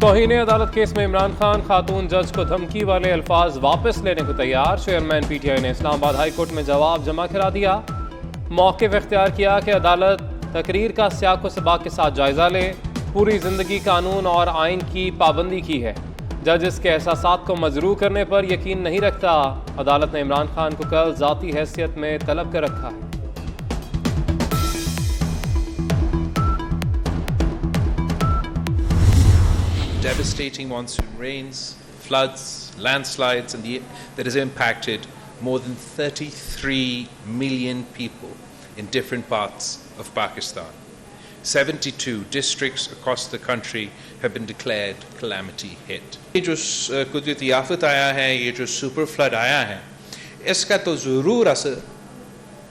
तौहीन अदालत केस में इमरान खान खातून जज को धमकी वाले अल्फाज वापस लेने को तैयार। चेयरमैन PTI ने इस्लामाबाद हाई कोर्ट में जवाब जमा करा दिया। मौक़िफ़ इख्तियार किया कि अदालत तकरीर का सियाक़ व सबाक़ के साथ जायज़ा ले। पूरी ज़िंदगी कानून और आइन की पाबंदी की है। जज इसके एहसासात को मजरू करने पर यकीन नहीं रखता। अदालत ने इमरान खान को कल ज़ाती हैसियत में तलब कर रखा है। Devastating monsoon rains, floods, landslides, and that has impacted more than 33 million people in different parts of Pakistan. 72 districts across the country have been declared calamity hit. ये जो कुदरती आफत आया है, ये जो सुपर फ्लड आया है, इसका तो ज़रूर असर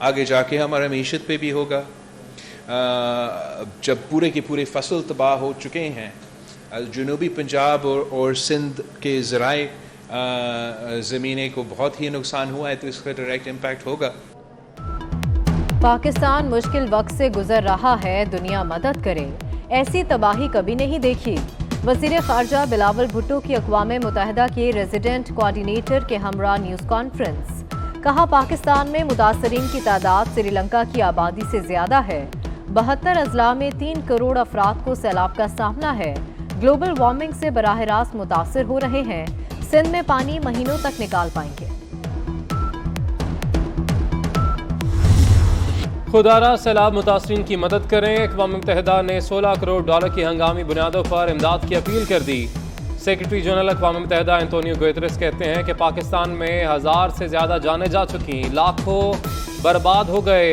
आगे जाके हमारे मीशत पे भी होगा। जब पूरे के पूरे फसल तबाह हो चुके हैं, जनूबी पंजाब और सिंध के ज़राए ज़मीनें को बहुत ही नुकसान हुआ है, तो इसका डायरेक्ट इम्पैक्ट होगा। पाकिस्तान मुश्किल वक्त से गुजर रहा है, दुनिया मदद करे, ऐसी तबाही कभी नहीं देखी। वज़ीर ख़ारजा बिलावल भुट्टो की अक़वाम मुत्तहिदा के रेजिडेंट कोऑर्डिनेटर के हमरा न्यूज़ कॉन्फ्रेंस। कहा, पाकिस्तान में मुतासरीन की तादाद श्रीलंका की आबादी से ज़्यादा है। 72 अजला में 3 करोड़ अफराद को सैलाब का सामना है। ग्लोबल वार्मिंग से बराह रास्त मुतासर हो रहे हैं। सिंध में पानी महीनों तक निकाल पाएंगे। खुदारा सैलाब मुतासरीन की मदद करें। अक़वाम मुत्तहिदा ने $16 करोड़ की हंगामी बुनियादों पर इमदाद की अपील कर दी। सेक्रेटरी जनरल अक़वाम मुत्तहिदा एंटोनियो गुतेरेस कहते हैं कि पाकिस्तान में 1000 से ज़्यादा जानें जा चुकी, लाखों बर्बाद हो गए।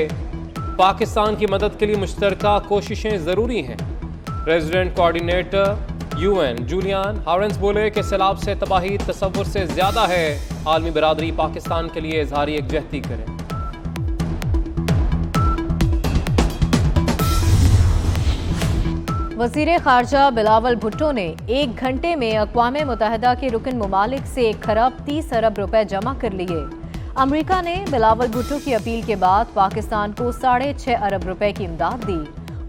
पाकिस्तान की मदद के लिए मुश्तरका कोशिशें ज़रूरी हैं। रेजिडेंट कोऑर्डिनेटर UN जूलियन हारेंस बोले कि सैलाब से तबाही तसव्वुर से ज़्यादा है। आलमी बरादरी पाकिस्तान के लिए इज़हार यकजहती करे। वज़ीर ख़ारजा बिलावल भुट्टो ने 1 घंटे में अक़वाम मुत्तहिदा के रुकन ममालिक से 1 खरब 30 अरब रुपए जमा कर लिए। अमरीका ने बिलावल भुट्टो की अपील के बाद पाकिस्तान को 6.5 अरब रुपए की इमदाद दी।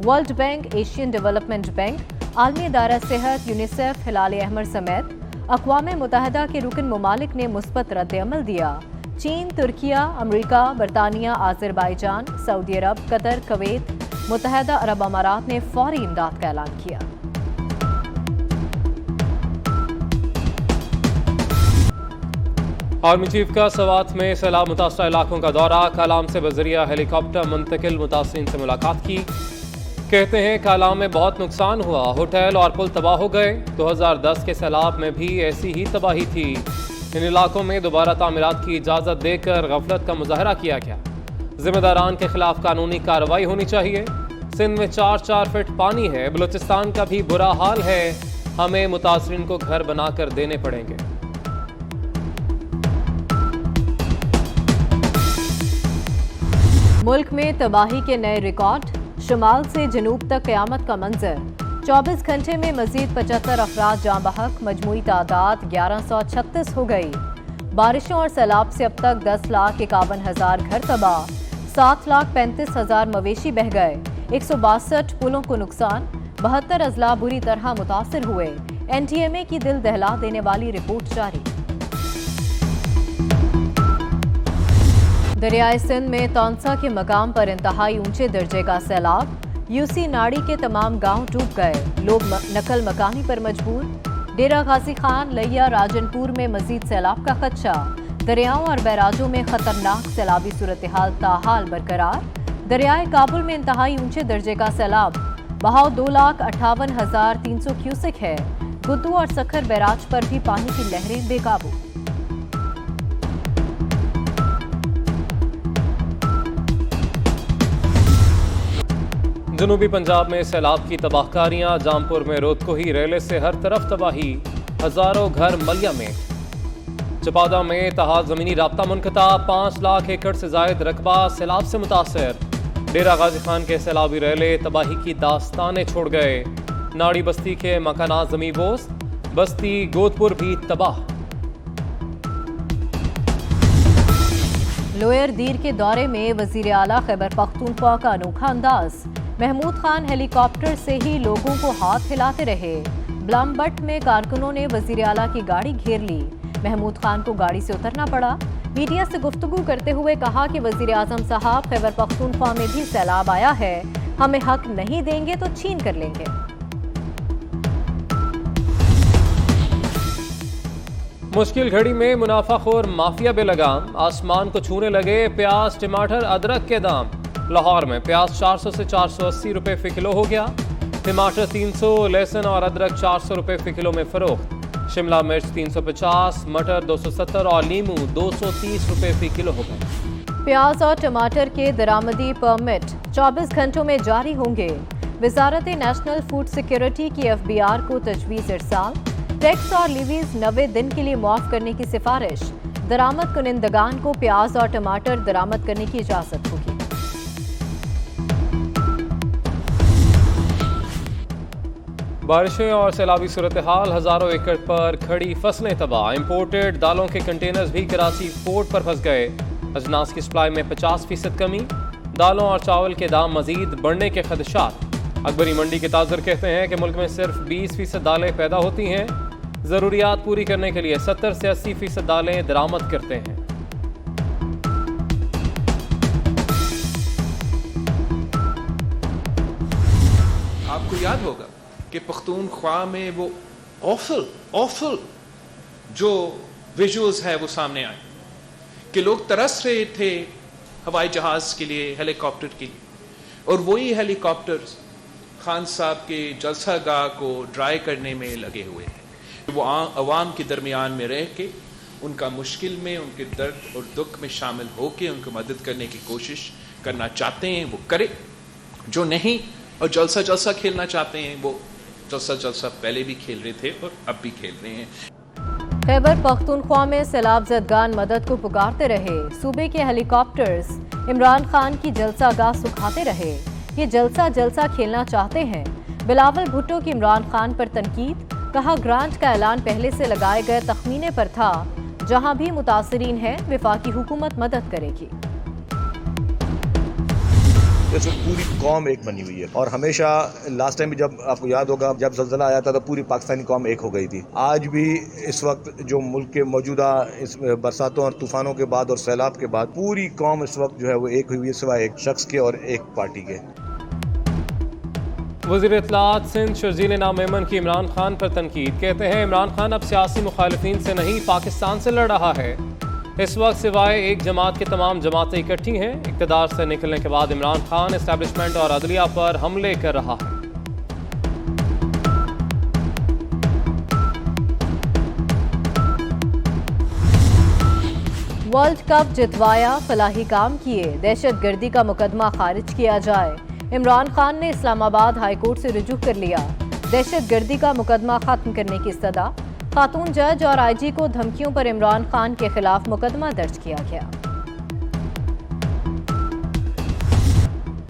World Bank, Asian Development Bank, आलमी इदारा सेहत, यूनिसेफ, हिलाल अहमर समेत अक़वाम मुत्तहिदा के रुकन ममालिक ने मुस्बत रद्द-ए-अमल दिया। चीन, तुर्किया, अमरीका, बरतानिया, आज़रबाईजान, सऊदी अरब, कतर, कुवैत, मुत्तहिदा अरब अमारात ने फौरी इमदाद का ऐलान किया। आर्मी चीफ का सवात में सैलाब मुतासरा इलाकों का दौरा। कालाम से बजरिया हेलीकॉप्टर मुंतकिल मुतासरीन से मुलाकात की। कहते हैं कालाम में बहुत नुकसान हुआ, होटल और पुल तबाह हो गए। 2010 के सैलाब में भी ऐसी ही तबाही थी। इन इलाकों में दोबारा तामीरात की इजाज़त देकर गफलत का मुजाहरा किया गया। जिम्मेदारान के खिलाफ कानूनी कार्रवाई होनी चाहिए। सिंध में 4-4 फीट पानी है। बलूचिस्तान का भी बुरा हाल है। हमें मुतासरीन को घर बनाकर देने पड़ेंगे। मुल्क में तबाही के नए रिकॉर्ड। शुमाल से जनूब तक क़यामत का मंजर। 24 घंटे में मजीद 75 अफराद जाँ बहक, मजमूई तादाद 1136 हो गई। बारिशों और सैलाब से अब तक 10,51,000 घर तबाह, 7,35,000 मवेशी बह गए। 162 पुलों को नुकसान, 72 अजला बुरी तरह मुतासर हुए। NTMA की दिल दहला देने वाली रिपोर्ट जारी। दरियाए सिंध में तौंसा के मकाम पर इंतहाई ऊंचे दर्जे का सैलाब। UC नाड़ी के तमाम गांव डूब गए। लोग नकल मकानी पर मजबूर। डेरा गाजी खान, लैया, राजनपुर में मजीद सैलाब का खदशा। दरियाओं और बैराजों में खतरनाक सैलाबी सूरत हाल ताहाल बरकरार। दरियाए काबुल में इंतहाई ऊंचे दर्जे का सैलाब। बहाव 2,58,300 क्यूसेक है। गुद्दू और सखर बैराज पर भी पानी की लहरें बेकाबू। जनूबी पंजाब में सैलाब की तबाहकारियां। जामपुर में रोदकोही रेले से हर तरफ तबाही, हजारों घर मलिया में। चपादा में तहा जमीनी राब्ता मुनक़ता, 5 लाख एकड़ से जायद रकबा सैलाब से मुतासर। डेरा गाजी खान के सैलाबी रेले तबाही की दास्तानें छोड़ गए। नाड़ी बस्ती के मकानात ज़मींबोस, बस्ती गोदपुर भी तबाह। लोअर दीर के दौरे में वजीर आला खैबर पख्तूनख्वा का अनोखा अंदाज। महमूद खान हेलीकॉप्टर से ही लोगों को हाथ हिलाते रहे। ब्लमबट में कारकुनों ने वजीर आला की गाड़ी घेर ली। महमूद खान को गाड़ी से उतरना पड़ा। मीडिया से गुफ्तगू करते हुए कहा कि वजीर आजम साहब, खैबर पख्तूनख्वा में भी सैलाब आया है, हमें हक नहीं देंगे तो छीन कर लेंगे। मुश्किल घड़ी में मुनाफाखोर माफिया बेलगाम, आसमान को छूने लगे प्याज, टमाटर, अदरक के दाम। लाहौर में प्याज 400 से 480 रुपए फी किलो हो गया। टमाटर 300, लहसुन और अदरक 400 रुपए फी किलो में फरोख्त। शिमला मिर्च 350, मटर 270 और नींबू 230 रुपए फी किलो हो गए। प्याज और टमाटर के दरामदी परमिट 24 घंटों में जारी होंगे। वजारत नेशनल फूड सिक्योरिटी की FBR को तजवीज़ इरसाल। टैक्स और लीवीज 90 दिन के लिए मुआफ करने की सिफारिश। दरामद कुनिंदगान को प्याज और टमाटर दरामद करने की इजाजत होगी। बारिशें और सैलाबी सूरत हाल, हजारों एकड़ पर खड़ी फसलें तबाह। इंपोर्टेड दालों के कंटेनर्स भी कराची पोर्ट पर फंस गए। अजनास की सप्लाई में 50% कमी। दालों और चावल के दाम मजीद बढ़ने के खदशात। अकबरी मंडी के ताजर कहते हैं कि मुल्क में सिर्फ 20% दालें पैदा होती हैं। ज़रूरियात पूरी करने के लिए 70 से 80% दालें दरामद करते हैं। आपको याद होगा कि पख्तूनख्वा में वो ऑफल जो विजुअल्स है वो सामने आए कि लोग तरस रहे थे हवाई जहाज के लिए, हेलीकॉप्टर के लिए, और वही हेलीकॉप्टर्स खान साहब के जलसागाह को ड्राई करने में लगे हुए हैं। वो अवाम के दरमियान में रह के उनका मुश्किल में, उनके दर्द और दुख में शामिल होके उनको मदद करने की कोशिश करना चाहते हैं वो करे। जो नहीं और जलसा खेलना चाहते हैं वो जलसा पहले भी खेल रहे थे और अब भी खेल रहे हैं। खैबर पख्तूनख्वा में सैलाब ज़दगान मदद को पुकारते रहे। सूबे के हेलीकॉप्टर्स इमरान खान की जलसागाह सुखाते रहे। ये जलसा खेलना चाहते हैं। बिलावल भुट्टो की इमरान खान पर तनकीद। कहा, ग्रांट का ऐलान पहले से लगाए गए तखमीने पर था। जहां भी मुतासरीन है वफाकी हुकूमत मदद करेगी। जैसे पूरी कौम एक बनी हुई है और हमेशा लास्ट टाइम भी जब आपको याद होगा जब ज़लज़ला आया था तो पूरी पाकिस्तानी कौम एक हो गई थी। आज भी इस वक्त जो मुल्क के मौजूदा इस बरसातों और तूफानों के बाद और सैलाब के बाद पूरी कौम इस वक्त जो है वो एक हुई है, सिवाय एक शख्स के और एक पार्टी के। वज़ीर इत्तलाआत सिंध शर्जील नाम मेमन की इमरान खान पर तनकीद। कहते हैं इमरान खान अब सियासी मुखालिफिन से नहीं पाकिस्तान से लड़ रहा है। इस वक्त सिवाय एक जमात के तमाम जमातें इकट्ठी हैं। इक़्तिदार से निकलने के बाद इमरान खान एस्टैब्लिशमेंट और अदलिया पर हमले कर रहा है। वर्ल्ड कप जितवाया, फलाही काम किए, दहशतगर्दी का मुकदमा खारिज किया जाए। इमरान खान ने इस्लामाबाद हाई कोर्ट से रुजू कर लिया। दहशतगर्दी का मुकदमा खत्म करने की सदा। खातून जज और IG को धमकियों पर इमरान खान के खिलाफ मुकदमा दर्ज किया गया।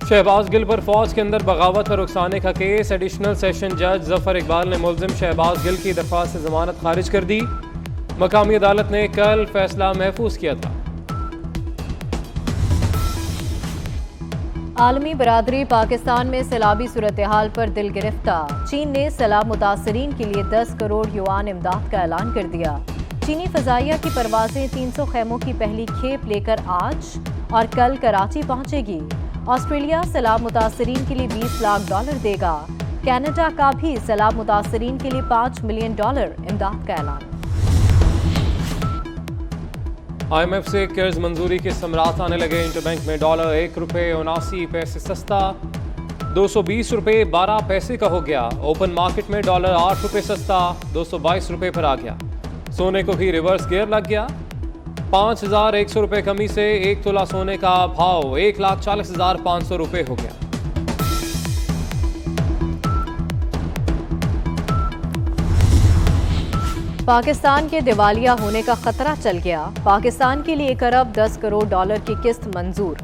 शहबाज गिल पर फौज के अंदर बगावत और उकसाने का केस। एडिशनल सेशन जज जफर इकबाल ने मुल्जिम शहबाज गिल की दरख्वास्त से जमानत खारिज कर दी। मकामी अदालत ने कल फैसला महफूज किया था। आलमी बरादरी पाकिस्तान में सैलाबी सूरत हाल पर दिल गिरफ्तार। चीन ने सैलाब मुतासरीन के लिए 10 करोड़ युआन इमदाद का ऐलान कर दिया। चीनी फजाइया की परवाजें 300 खैमों की पहली खेप लेकर आज और कल कराची पहुंचेगी। ऑस्ट्रेलिया सैलाब मुतासरीन के लिए $20 लाख देगा। कनाडा का भी सैलाब मुतासरीन के लिए $5 मिलियन इमदाद का ऐलान। IMF से कर्ज मंजूरी के समरात आने लगे। इंटरबैंक में डॉलर $1.79 सस्ता 220 रुपये 12 पैसे का हो गया। ओपन मार्केट में डॉलर $8 सस्ता 222 रुपये पर आ गया। सोने को भी रिवर्स गियर लग गया। 5,100 रुपये कमी से 1 तोला सोने का भाव 1,40,500 रुपये हो गया। पाकिस्तान के दिवालिया होने का खतरा चल गया। पाकिस्तान के लिए $1 अरब 10 करोड़ की किस्त मंजूर।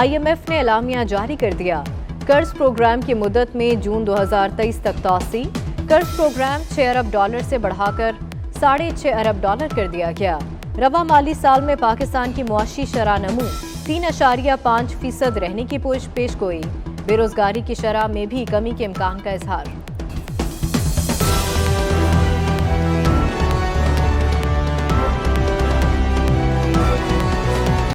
IMF ने एलामिया जारी कर दिया। कर्ज प्रोग्राम की मुद्दत में जून 2023 तक तौसी। कर्ज प्रोग्राम $6 अरब से बढ़ाकर $6.5 अरब कर दिया गया। रवा माली साल में पाकिस्तान की मुआशी शरह नमू 3.5% रहने की पेशगोई। बेरोजगारी की शरह में भी कमी के इम्कान का इजहार।